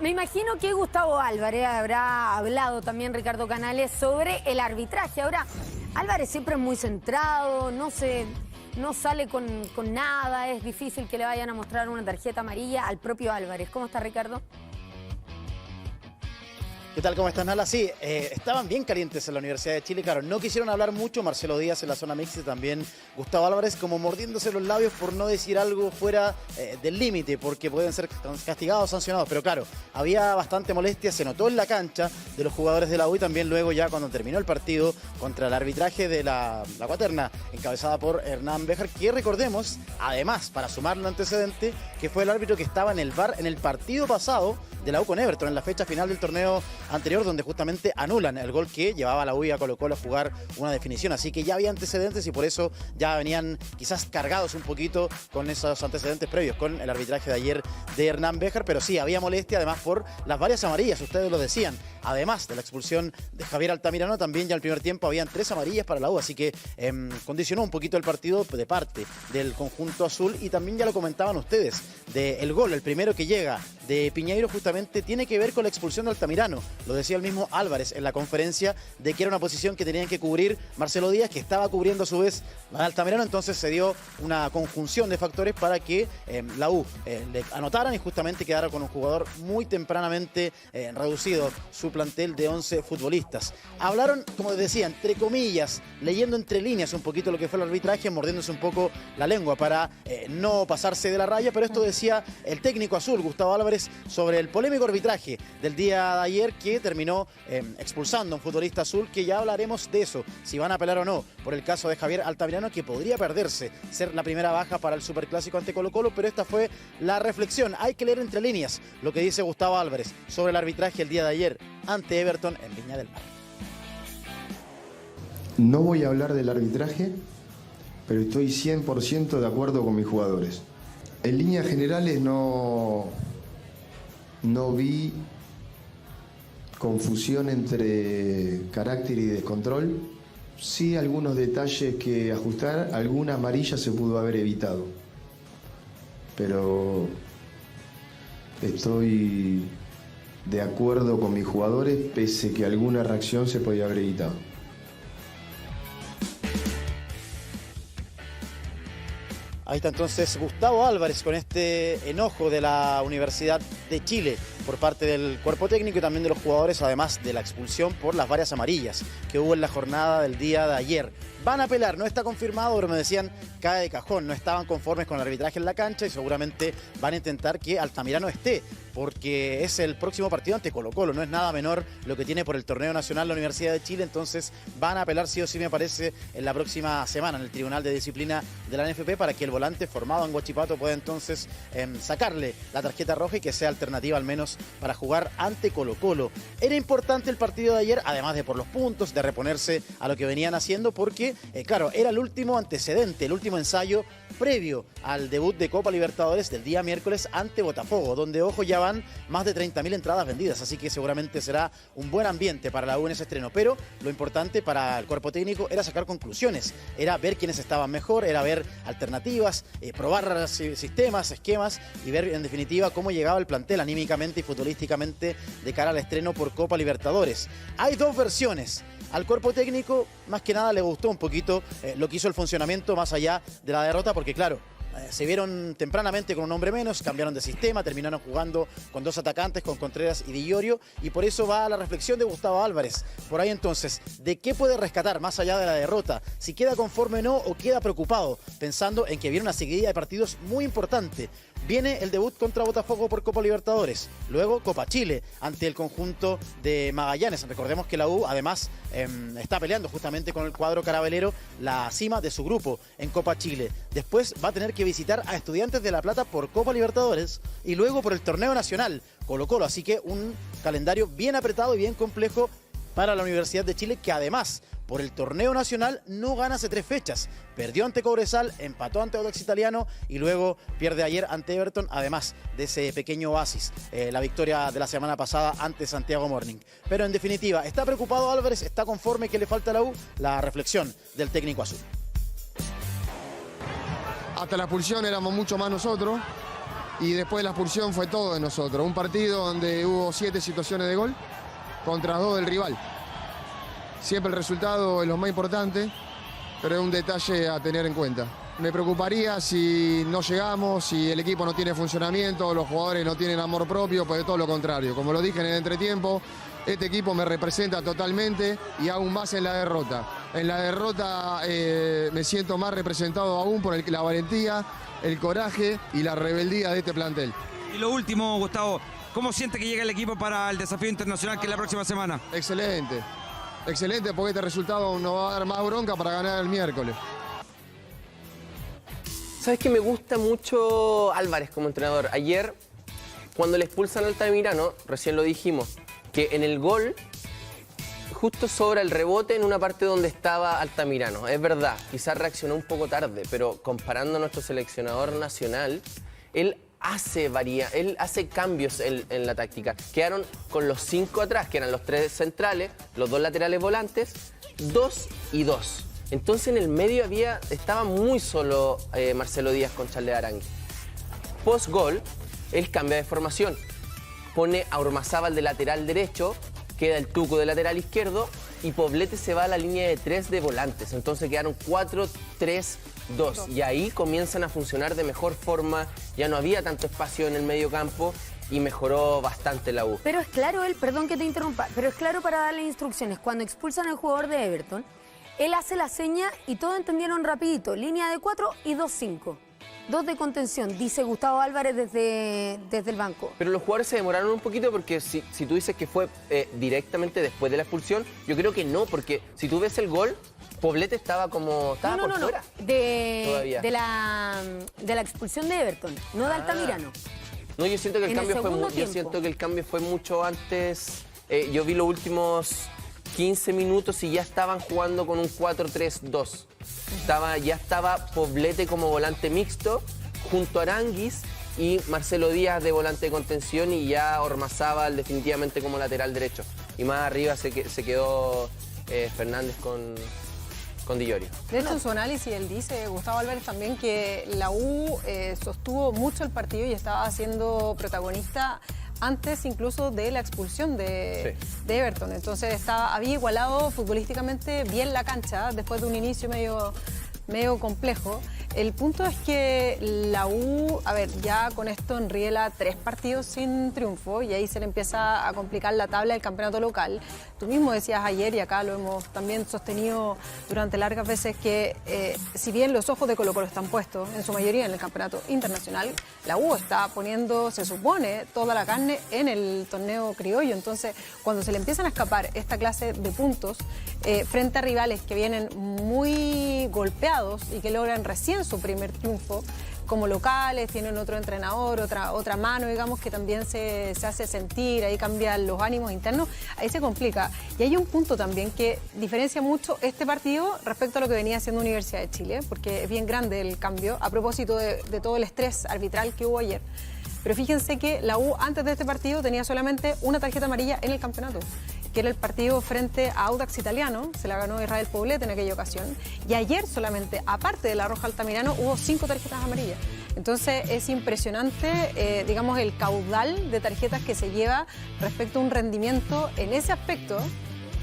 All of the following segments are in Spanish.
Me imagino que Gustavo Álvarez habrá hablado también, Ricardo Canales, sobre el arbitraje. Ahora, Álvarez siempre es muy centrado, no sale con nada, es difícil que le vayan a mostrar una tarjeta amarilla al propio Álvarez. ¿Cómo está, Ricardo? ¿Qué tal? ¿Cómo estás, Nala? Sí, estaban bien calientes en la Universidad de Chile, claro, no quisieron hablar mucho, Marcelo Díaz en la zona mixta y también Gustavo Álvarez como mordiéndose los labios por no decir algo fuera del límite, porque pueden ser castigados, sancionados, pero claro, había bastante molestia, se notó en la cancha de los jugadores de la U y también luego ya cuando terminó el partido contra el arbitraje de la Cuaterna, encabezada por Hernán Béjar, que recordemos, además, para sumarle un antecedente, que fue el árbitro que estaba en el VAR en el partido pasado de la U con Everton, en la fecha final del torneo anterior, donde justamente anulan el gol que llevaba a la U y a Colo-Colo a jugar una definición. Así que ya había antecedentes y por eso ya venían quizás cargados un poquito con esos antecedentes previos, con el arbitraje de ayer de Hernán Béjar, pero sí, había molestia además por las varias amarillas, ustedes lo decían. Además de la expulsión de Javier Altamirano, también ya en el primer tiempo habían 3 amarillas para la U, así que condicionó un poquito el partido de parte del conjunto azul y también ya lo comentaban ustedes, del gol, el primero que llega de Piñeiro justamente tiene que ver con la expulsión de Altamirano. Lo decía el mismo Álvarez en la conferencia de que era una posición que tenían que cubrir Marcelo Díaz, que estaba cubriendo a su vez a Altamirano, entonces se dio una conjunción de factores para que la U le anotaran y justamente quedara con un jugador muy tempranamente reducido su plantel de 11 futbolistas. Hablaron, como les decía, entre comillas, leyendo entre líneas un poquito lo que fue el arbitraje, mordiéndose un poco la lengua para no pasarse de la raya, pero esto decía el técnico azul, Gustavo Álvarez, sobre el polémico arbitraje del día de ayer que terminó expulsando a un futbolista azul, que ya hablaremos de eso, si van a apelar o no, por el caso de Javier Altamirano, que podría perderse, ser la primera baja para el Superclásico ante Colo-Colo, pero esta fue la reflexión. Hay que leer entre líneas lo que dice Gustavo Álvarez sobre el arbitraje el día de ayer ante Everton en Viña del Mar. No voy a hablar del arbitraje, pero estoy 100% de acuerdo con mis jugadores. En líneas generales no vi confusión entre carácter y descontrol. Sí, algunos detalles que ajustar, alguna amarilla se pudo haber evitado. Pero estoy de acuerdo con mis jugadores, pese que alguna reacción se podía haber evitado. Ahí está entonces Gustavo Álvarez con este enojo de la Universidad de Chile por parte del cuerpo técnico y también de los jugadores, además de la expulsión por las varias amarillas que hubo en la jornada del día de ayer. Van a apelar, no está confirmado, pero me decían cae de cajón, no estaban conformes con el arbitraje en la cancha y seguramente van a intentar que Altamirano esté, porque es el próximo partido ante Colo-Colo, no es nada menor lo que tiene por el torneo nacional la Universidad de Chile, entonces van a apelar sí o sí, me parece, en la próxima semana en el Tribunal de Disciplina de la NFP para que el volante formado en Huachipato pueda entonces sacarle la tarjeta roja y que sea alternativa al menos para jugar ante Colo-Colo. Era importante el partido de ayer, además de por los puntos, de reponerse a lo que venían haciendo, porque, claro, era el último antecedente, el último ensayo previo al debut de Copa Libertadores del día miércoles ante Botafogo, donde, ojo, ya van más de 30.000 entradas vendidas, así que seguramente será un buen ambiente para la U en ese estreno, pero lo importante para el cuerpo técnico era sacar conclusiones, era ver quiénes estaban mejor, era ver alternativas, probar sistemas, esquemas y ver en definitiva cómo llegaba el plantel anímicamente y futbolísticamente de cara al estreno por Copa Libertadores. Hay dos versiones. Al cuerpo técnico, más que nada, le gustó un poquito lo que hizo el funcionamiento más allá de la derrota, porque claro, se vieron tempranamente con un hombre menos, cambiaron de sistema, terminaron jugando con 2 atacantes, con Contreras y Di Iorio, y por eso va a la reflexión de Gustavo Álvarez. Por ahí entonces, ¿de qué puede rescatar más allá de la derrota? Si queda conforme o no, o queda preocupado, pensando en que viene una seguidilla de partidos muy importante. Viene el debut contra Botafogo por Copa Libertadores, luego Copa Chile ante el conjunto de Magallanes. Recordemos que la U además está peleando justamente con el cuadro carabelero la cima de su grupo en Copa Chile. Después va a tener que visitar a Estudiantes de La Plata por Copa Libertadores y luego por el torneo nacional Colo-Colo. Así que un calendario bien apretado y bien complejo para la Universidad de Chile, que además por el torneo nacional no gana hace 3 fechas. Perdió ante Cobresal, empató ante Audax Italiano y luego pierde ayer ante Everton, además de ese pequeño oasis, la victoria de la semana pasada ante Santiago Morning. Pero en definitiva, ¿está preocupado Álvarez? ¿Está conforme que le falta a la U? La reflexión del técnico azul. Hasta la expulsión éramos mucho más nosotros y después de la expulsión fue todo de nosotros. Un partido donde hubo 7 situaciones de gol contra 2 del rival. Siempre el resultado es lo más importante, pero es un detalle a tener en cuenta. Me preocuparía si no llegamos, si el equipo no tiene funcionamiento, los jugadores no tienen amor propio, pues de todo lo contrario. Como lo dije en el entretiempo, este equipo me representa totalmente y aún más en la derrota. En la derrota me siento más representado aún por la valentía, el coraje y la rebeldía de este plantel. Y lo último, Gustavo, ¿cómo siente que llega el equipo para el desafío internacional que es la próxima semana? Excelente, excelente, porque este resultado nos va a dar más bronca para ganar el miércoles. ¿Sabes que me gusta mucho Álvarez como entrenador? Ayer, cuando le expulsan a Altamirano, recién lo dijimos, que en el gol justo sobra el rebote en una parte donde estaba Altamirano. Es verdad, quizás reaccionó un poco tarde, pero comparando a nuestro seleccionador nacional, él hace cambios en la táctica. Quedaron con los 5 atrás, que eran los 3 centrales, los 2 laterales volantes, 2 y 2. Entonces en el medio estaba muy solo Marcelo Díaz con Charles Arangui. Post gol, él cambia de formación. Pone a Ormazábal de lateral derecho, queda el Tuco de lateral izquierdo y Poblete se va a la línea de 3 de volantes. Entonces quedaron 4-3-2 y ahí comienzan a funcionar de mejor forma. Ya no había tanto espacio en el medio campo y mejoró bastante la U. Pero es claro él, perdón que te interrumpa, pero es claro para darle instrucciones. Cuando expulsan al jugador de Everton, él hace la seña y todos entendieron rapidito. Línea de 4 y 2-5. 2 de contención, dice Gustavo Álvarez desde el banco. Pero los jugadores se demoraron un poquito porque si tú dices que fue directamente después de la expulsión, yo creo que no, porque si tú ves el gol, Poblete estaba por fuera. De la expulsión de Everton, no de Altamirano. No, yo siento que el cambio fue mucho antes. Yo vi los últimos 15 minutos y ya estaban jugando con un 4-3-2. Ya estaba Poblete como volante mixto, junto a Aranguis y Marcelo Díaz de volante de contención y ya Ormazábal definitivamente como lateral derecho. Y más arriba se quedó Fernández con Di Llorio. De hecho, en su análisis él dice, Gustavo Álvarez también, que la U sostuvo mucho el partido y estaba siendo protagonista antes incluso de la expulsión de Everton. Entonces había igualado futbolísticamente bien la cancha después de un inicio medio complejo. El punto es que la U, ya con esto enriela 3 partidos sin triunfo y ahí se le empieza a complicar la tabla del campeonato local. Tú mismo decías ayer, y acá lo hemos también sostenido durante largas veces, que si bien los ojos de Colo-Colo están puestos en su mayoría en el campeonato internacional, la U está poniendo, se supone, toda la carne en el torneo criollo. Entonces, cuando se le empiezan a escapar esta clase de puntos frente a rivales que vienen muy golpeados y que logran recién su primer triunfo como locales, tienen otro entrenador, otra mano, digamos, que también se hace sentir, ahí cambian los ánimos internos, ahí se complica. Y hay un punto también que diferencia mucho este partido respecto a lo que venía haciendo Universidad de Chile, porque es bien grande el cambio, a propósito de todo el estrés arbitral que hubo ayer. Pero fíjense que la U antes de este partido tenía solamente una tarjeta amarilla en el campeonato, que era el partido frente a Audax Italiano, se la ganó Israel Poblete en aquella ocasión, y ayer solamente, aparte de la roja Altamirano, hubo 5 tarjetas amarillas. Entonces es impresionante, digamos, el caudal de tarjetas que se lleva respecto a un rendimiento en ese aspecto,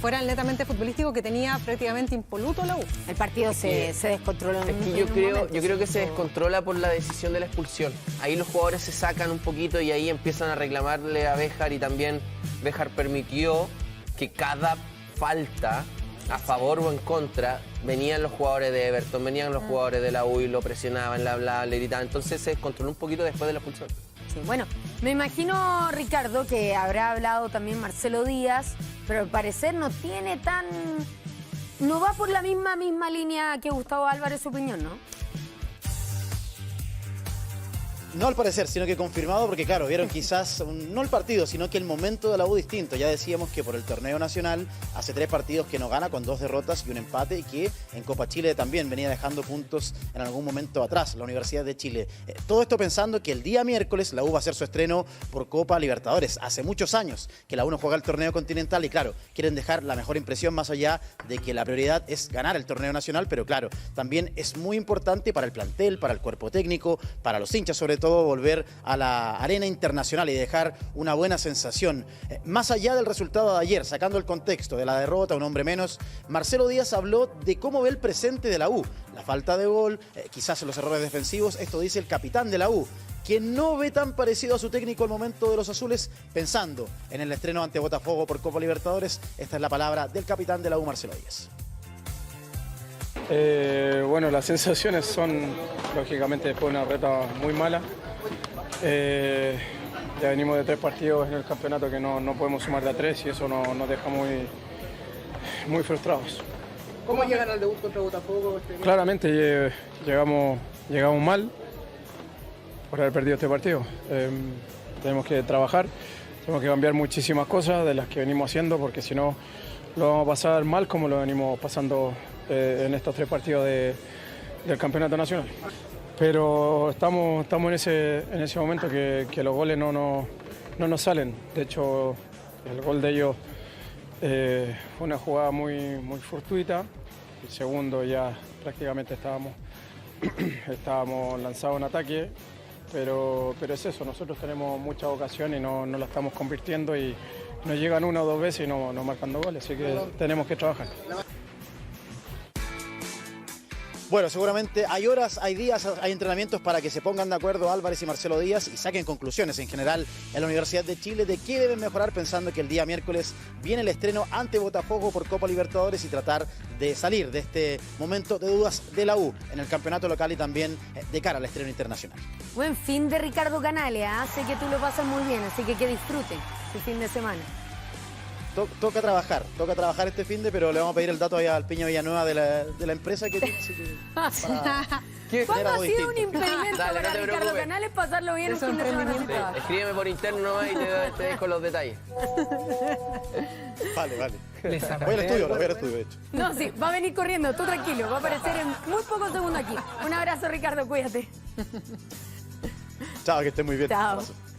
fuera el netamente futbolístico, que tenía prácticamente impoluto la U. El partido se descontroló. Yo creo que se descontrola por la decisión de la expulsión. Ahí los jugadores se sacan un poquito y ahí empiezan a reclamarle a Béjar, y también Béjar permitió que cada falta, a favor o en contra, venían los jugadores de Everton, venían los jugadores de la U y lo presionaban, le hablaban, le gritaban. Entonces se descontroló un poquito después de la expulsión. Sí, bueno, me imagino, Ricardo, que habrá hablado también Marcelo Díaz, pero al parecer no va por la misma línea que Gustavo Álvarez, su opinión, ¿no? No al parecer, sino que confirmado, porque claro, vieron quizás, no el partido, sino que el momento de la U distinto. Ya decíamos que por el torneo nacional hace 3 partidos que no gana, con 2 derrotas y un empate, y que en Copa Chile también venía dejando puntos en algún momento atrás, la Universidad de Chile. Todo esto pensando que el día miércoles la U va a hacer su estreno por Copa Libertadores. Hace muchos años que la U no juega el torneo continental y claro, quieren dejar la mejor impresión, más allá de que la prioridad es ganar el torneo nacional, pero claro, también es muy importante para el plantel, para el cuerpo técnico, para los hinchas sobre todo volver a la arena internacional y dejar una buena sensación. Más allá del resultado de ayer, sacando el contexto de la derrota, un hombre menos, Marcelo Díaz habló de cómo ve el presente de la U. La falta de gol, quizás los errores defensivos, esto dice el capitán de la U, que no ve tan parecido a su técnico al momento de los azules, pensando en el estreno ante Botafogo por Copa Libertadores. Esta es la palabra del capitán de la U, Marcelo Díaz. Bueno, las sensaciones son, lógicamente, después de una reta muy mala. Ya venimos de 3 partidos en el campeonato que no podemos sumar de a 3 y eso nos deja muy frustrados. ¿Cómo llegan al debut contra Botafogo? Claramente llegamos mal por haber perdido este partido. Tenemos que trabajar, tenemos que cambiar muchísimas cosas de las que venimos haciendo porque si no lo vamos a pasar mal como lo venimos pasando en estos 3 partidos del Campeonato Nacional. Pero estamos en ese momento que los goles no nos salen. De hecho, el gol de ellos fue una jugada muy fortuita. El segundo ya prácticamente estábamos lanzados en ataque. Pero es eso, nosotros tenemos mucha ocasión y no la estamos convirtiendo y nos llegan 1 o 2 veces y no marcando goles, así que tenemos que trabajar. Bueno, seguramente hay horas, hay días, hay entrenamientos para que se pongan de acuerdo Álvarez y Marcelo Díaz y saquen conclusiones en general en la Universidad de Chile de qué deben mejorar, pensando que el día miércoles viene el estreno ante Botafogo por Copa Libertadores y tratar de salir de este momento de dudas de la U en el campeonato local y también de cara al estreno internacional. Buen fin de Ricardo Canales, ¿eh? Sé que tú lo pasas muy bien, así que disfrute el fin de semana. Toca trabajar este fin de, pero le vamos a pedir el dato al Piña Villanueva de la empresa que ¿Cuándo ha sido un impedimento Dale, para no te Ricardo preocupes. Canales pasarlo bien un fin de semana? Escríbeme por interno nomás y te dejo los detalles. Vale. Voy al estudio, de hecho. No, sí, va a venir corriendo, tú tranquilo, va a aparecer en muy pocos segundos aquí. Un abrazo, Ricardo, cuídate. Chao, que estés muy bien. Chao.